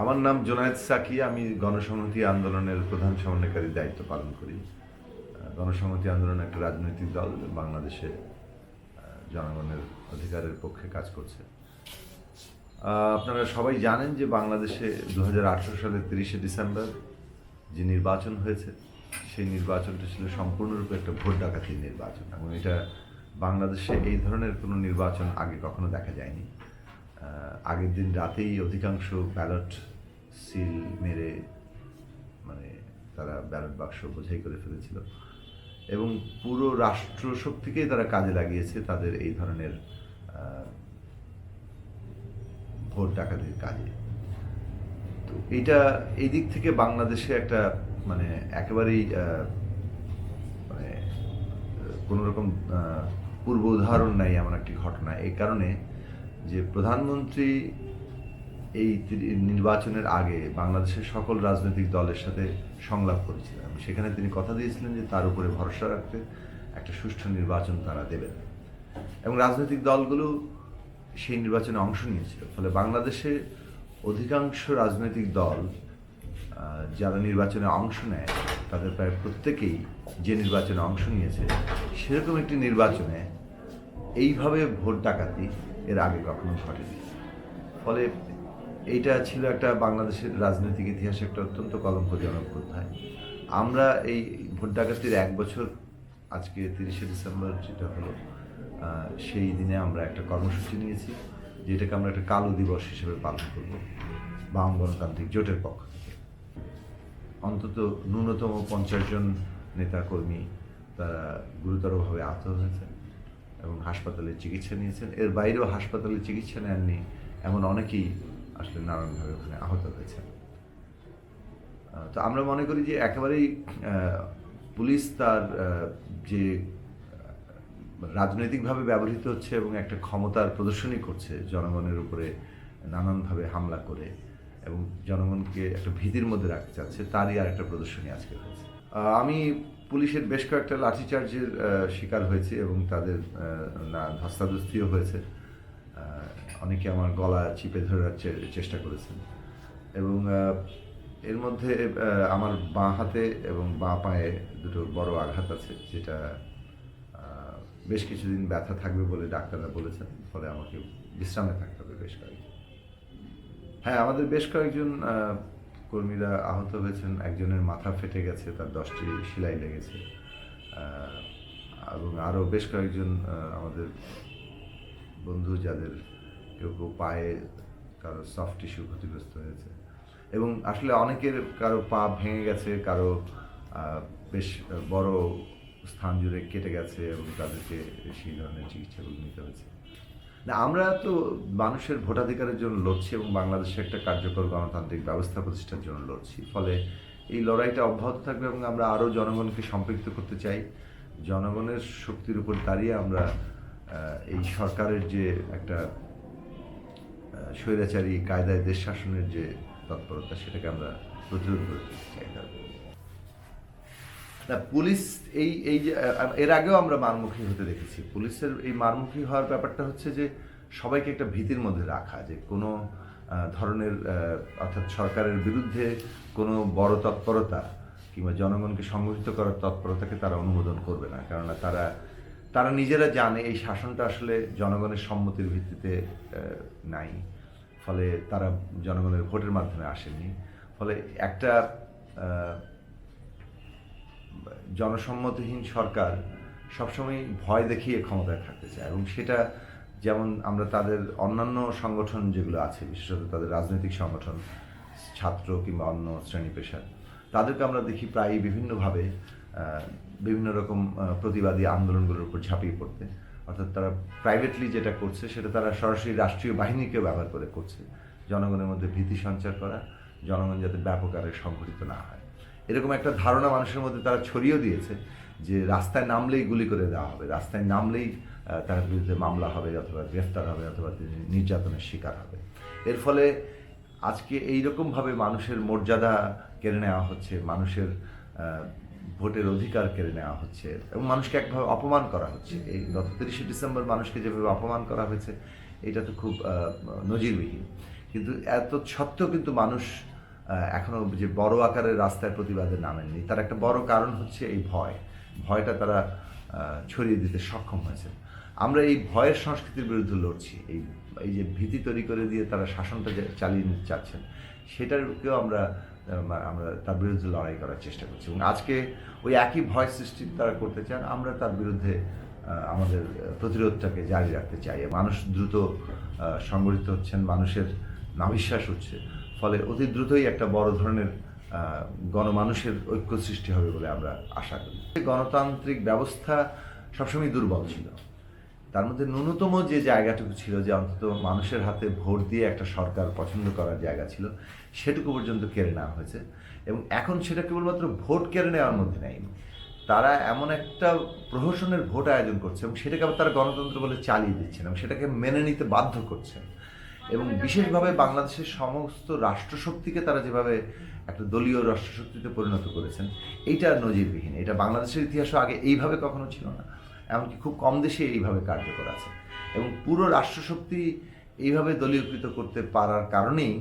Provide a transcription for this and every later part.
আমার নাম জোনায়েদ সাকি। আমি গণসংহতি আন্দোলনের প্রধান সমন্বয়কারীর দায়িত্ব পালন করি। গণসংহতি আন্দোলন একটা রাজনৈতিক দল বাংলাদেশে জনগণের অধিকারের পক্ষে কাজ করছে। আপনারা সবাই জানেন যে বাংলাদেশে 2018 সালের 30শে ডিসেম্বর যে নির্বাচন হয়েছে, সেই নির্বাচনটা ছিল সম্পূর্ণরূপে একটা ভোট ডাকাতির নির্বাচন, এবং এটা বাংলাদেশে এই ধরনের কোনো নির্বাচন আগে কখনো দেখা যায়নি। আগের দিন রাতেই অধিকাংশ ব্যালট সিল মেরে তারা ব্যালট বাক্স বোঝাই করে ফেলেছিল, এবং পুরো রাষ্ট্রশক্তিকেই তারা কাজে লাগিয়েছে তাদের এই ধরনের ভোট ডাকাতির কাজে। তো এইটা এই দিক থেকে বাংলাদেশে একটা একেবারেই কোনো রকম পূর্ব উদাহরণ নাই এমন একটি ঘটনা। এই কারণে যে প্রধানমন্ত্রী এই নির্বাচনের আগে বাংলাদেশের সকল রাজনৈতিক দলের সাথে সংলাপ করেছিলেন, সেখানে তিনি কথা দিয়েছিলেন যে তার উপরে ভরসা রাখতে একটা সুষ্ঠু নির্বাচন তারা দেবেন, এবং রাজনৈতিক দলগুলো সেই নির্বাচনে অংশ নিয়েছিল। ফলে বাংলাদেশে অধিকাংশ রাজনৈতিক দল যারা নির্বাচনে অংশ নেয় তাদের প্রায় প্রত্যেকেই যে নির্বাচনে অংশ নিয়েছে সেরকম একটি নির্বাচনে এইভাবে ভোট ডাকাতি এর আগে কখনো ঘটেনি। ফলে এইটা ছিল একটা বাংলাদেশের রাজনৈতিক ইতিহাসে একটা অত্যন্ত কলঙ্কজনক অধ্যায়। আমরা এই ভোট ডাকাতির 1 বছর আজকে 30শে ডিসেম্বর যেটা হলো, সেই দিনে আমরা একটা কর্মসূচি নিয়েছি, যেটাকে আমরা একটা কালো দিবস হিসেবে পালন করব বাম গণতান্ত্রিক জোটের পক্ষ থেকে। অন্তত ন্যূনতম 50 জন নেতাকর্মী তারা গুরুতরভাবে আহত হয়েছেন এবং হাসপাতালে চিকিৎসা নিয়েছেন। এর বাইরেও হাসপাতালে চিকিৎসা নেননি এমন অনেকেই আসলে নানানভাবে ওখানে আহত হয়েছেন। তো আমরা মনে করি যে একেবারেই পুলিশ তার যে রাজনৈতিকভাবে ব্যবহৃত হচ্ছে এবং একটা ক্ষমতার প্রদর্শনী করছে জনগণের উপরে নানানভাবে হামলা করে, এবং জনগণকে একটা ভীতির মধ্যে রাখতে চাচ্ছে, তারই আর একটা প্রদর্শনী আজকে হয়েছে। আমি পুলিশের বেশ কয়েকটা লাঠিচার্জের শিকার হয়েছি এবং তাদের ধস্তাধস্তিও হয়েছে। অনেকে আমার গলা চিপে ধরার চেষ্টা করেছেন, এবং এর মধ্যে আমার বাঁ হাতে এবং বাঁ পায়ে দুটো বড় আঘাত আছে, যেটা বেশ কিছুদিন ব্যথা থাকবে বলে ডাক্তাররা বলেছেন। ফলে আমাকে বিশ্রামে থাকতে হবে বেশ কয়েকদিন। হ্যাঁ, আমাদের বেশ কয়েকজন কর্মীরা আহত হয়েছেন। একজনের মাথা ফেটে গেছে, তার 10টি সেলাই লেগেছে, এবং আরও বেশ কয়েকজন আমাদের বন্ধু যাদের কেউ কেউ পায়ে কারো সফট টিস্যু ক্ষতিগ্রস্ত হয়েছে, এবং আসলে অনেকের কারো পা ভেঙে গেছে, কারো বেশ বড় স্থান জুড়ে কেটে গেছে, এবং তাদেরকে সেই ধরনের চিকিৎসাগুলো নিতে হয়েছে। না, আমরা তো মানুষের ভোটাধিকারের জন্য লড়ছি এবং বাংলাদেশে একটা কার্যকর গণতান্ত্রিক ব্যবস্থা প্রতিষ্ঠার জন্য লড়ছি। ফলে এই লড়াইটা অব্যাহত থাকবে, এবং আমরা আরও জনগণকে সম্পৃক্ত করতে চাই। জনগণের শক্তির উপর দাঁড়িয়ে আমরা এই সরকারের যে একটা স্বৈরাচারী কায়দায় দেশ শাসনের যে তৎপরতা, সেটাকে আমরা প্রতিরোধ করতে চাই। না, পুলিশ এই এই যে এর আগেও আমরা মারমুখী হতে দেখেছি। পুলিশের এই মারমুখী হওয়ার ব্যাপারটা হচ্ছে যে সবাইকে একটা ভীতির মধ্যে রাখা, যে কোনো ধরনের অর্থাৎ সরকারের বিরুদ্ধে কোনো বড় তৎপরতা কিংবা জনগণকে সংগঠিত করার তৎপরতাকে তারা অনুমোদন করবে না। কেননা তারা নিজেরা জানে এই শাসনটা আসলে জনগণের সম্মতির ভিত্তিতে নাই। ফলে তারা জনগণের ভোটের মাধ্যমে আসেনি। ফলে একটা জনসম্মতিহীন সরকার সবসময় ভয় দেখিয়ে ক্ষমতায় থাকতে চায়, এবং সেটা যেমন আমরা তাদের অন্যান্য সংগঠন যেগুলো আছে, বিশেষত তাদের রাজনৈতিক সংগঠন, ছাত্র কিংবা অন্য শ্রেণী পেশার, তাদেরকে আমরা দেখি প্রায়ই বিভিন্নভাবে বিভিন্ন রকম প্রতিবাদী আন্দোলনগুলোর উপর ঝাঁপিয়ে পড়তে। অর্থাৎ তারা প্রাইভেটলি যেটা করছে সেটা তারা সরাসরি রাষ্ট্রীয় বাহিনীকেও ব্যবহার করে করছে, জনগণের মধ্যে ভীতি সঞ্চার করা, জনগণ যাতে ব্যাপক আকারে সংগঠিত না হয়, এরকম একটা ধারণা মানুষের মধ্যে তারা ছড়িয়েও দিয়েছে যে রাস্তায় নামলেই গুলি করে দেওয়া হবে, রাস্তায় নামলেই তার বিরুদ্ধে মামলা হবে, অথবা গ্রেফতার হবে, অথবা নির্যাতনের শিকার হবে। এর ফলে আজকে এইরকমভাবে মানুষের মর্যাদা কেড়ে নেওয়া হচ্ছে, মানুষের ভোটের অধিকার কেড়ে নেওয়া হচ্ছে, এবং মানুষকে একভাবে অপমান করা হচ্ছে। এই গত 30শে ডিসেম্বর মানুষকে যেভাবে অপমান করা হয়েছে, এটা তো খুব নজিরবিহীন। কিন্তু এত সত্ত্বেও কিন্তু মানুষ এখনো যে বড় আকারের রাস্তায় প্রতিবাদে নামেননি। তার একটা বড় কারণ হচ্ছে এই ভয়টা তারা ছড়িয়ে দিতে সক্ষম হয়েছে। আমরা এই ভয়ের সংস্কৃতির বিরুদ্ধে লড়ছি। এই যে ভীতি তৈরি করে দিয়ে তারা শাসনটা চালিয়ে নিতে চাচ্ছেন, সেটাকেও আমরা তার বিরুদ্ধে লড়াই করার চেষ্টা করছি। এবং আজকে ওই একই ভয় সৃষ্টি তারা করতে চান, আমরা তার বিরুদ্ধে আমাদের প্রতিরোধটাকে জারি রাখতে চাই। মানুষ দ্রুত সংগঠিত হচ্ছেন, মানুষের নাভিশ্বাস হচ্ছে, ফলে অতি দ্রুতই একটা বড় ধরনের গণমানুষের ঐক্য সৃষ্টি হবে বলে আমরা আশা করি। গণতান্ত্রিক ব্যবস্থা সবসময় দুর্বল ছিল। তার মধ্যে ন্যূনতম যে জায়গাটুকু ছিল, যে অন্তত মানুষের হাতে ভোট দিয়ে একটা সরকার পছন্দ করার জায়গা ছিল, সেটুকু পর্যন্ত কেড়ে নেওয়া হয়েছে। এবং এখন সেটা কেবলমাত্র ভোট কেড়ে নেওয়ার মধ্যে নেই, তারা এমন একটা প্রহসনের ভোট আয়োজন করছে এবং সেটাকে আবার তারা গণতন্ত্র বলে চালিয়ে দিচ্ছেন এবং সেটাকে মেনে নিতে বাধ্য করছেন। এবং বিশেষভাবে বাংলাদেশের সমস্ত রাষ্ট্রশক্তিকে তারা যেভাবে একটা দলীয় রাষ্ট্রশক্তিতে পরিণত করেছেন, এইটা নজিরবিহীন। এটা বাংলাদেশের ইতিহাসও আগে এইভাবে কখনো ছিল না। এমনকি খুব কম দেশে এইভাবে কার্যকর আছে। এবং পুরো রাষ্ট্রশক্তি এইভাবে দলীয়কৃত করতে পারার কারণেই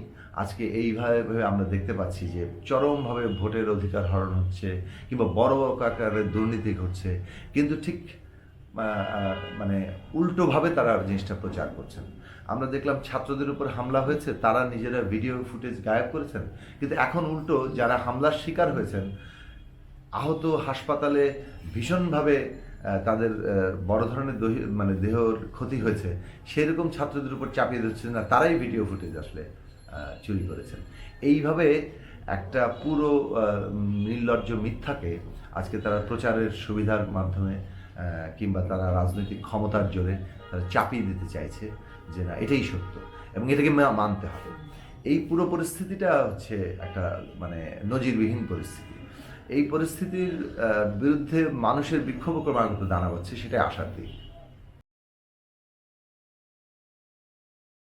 আজকে এইভাবে আমরা দেখতে পাচ্ছি যে চরমভাবে ভোটের অধিকার হরণ হচ্ছে কিংবা বড় আকারের দুর্নীতি ঘটছে, কিন্তু ঠিক মানে উল্টোভাবে তারা জিনিসটা প্রচার করছেন। আমরা দেখলাম ছাত্রদের উপর হামলা হয়েছে, তারা নিজেরা ভিডিও ফুটেজ গায়েব করেছেন, কিন্তু এখন উল্টো যারা হামলার শিকার হয়েছেন, আহত, হাসপাতালে ভীষণভাবে তাদের বড় ধরনের দেহর ক্ষতি হয়েছে, সেরকম ছাত্রদের উপর চাপিয়ে দিচ্ছেন না, তারাই ভিডিও ফুটেজ আসলে চুরি করেছেন। এইভাবে একটা পুরো নির্লজ্জ মিথ্যাকে আজকে তারা প্রচারের সুবিধার মাধ্যমে কিংবা তারা রাজনৈতিক ক্ষমতার জোরে তারা চাপিয়ে দিতে চাইছে যে না, এটাই সত্য এবং এটাকে মানতে হবে। এই পুরো পরিস্থিতিটা হচ্ছে একটা নজিরবিহীন পরিস্থিতি। এই পরিস্থিতির বিরুদ্ধে মানুষের বিক্ষোভ ক্রমাগত দানা বাঁধছে, সেটাই আশার দিক।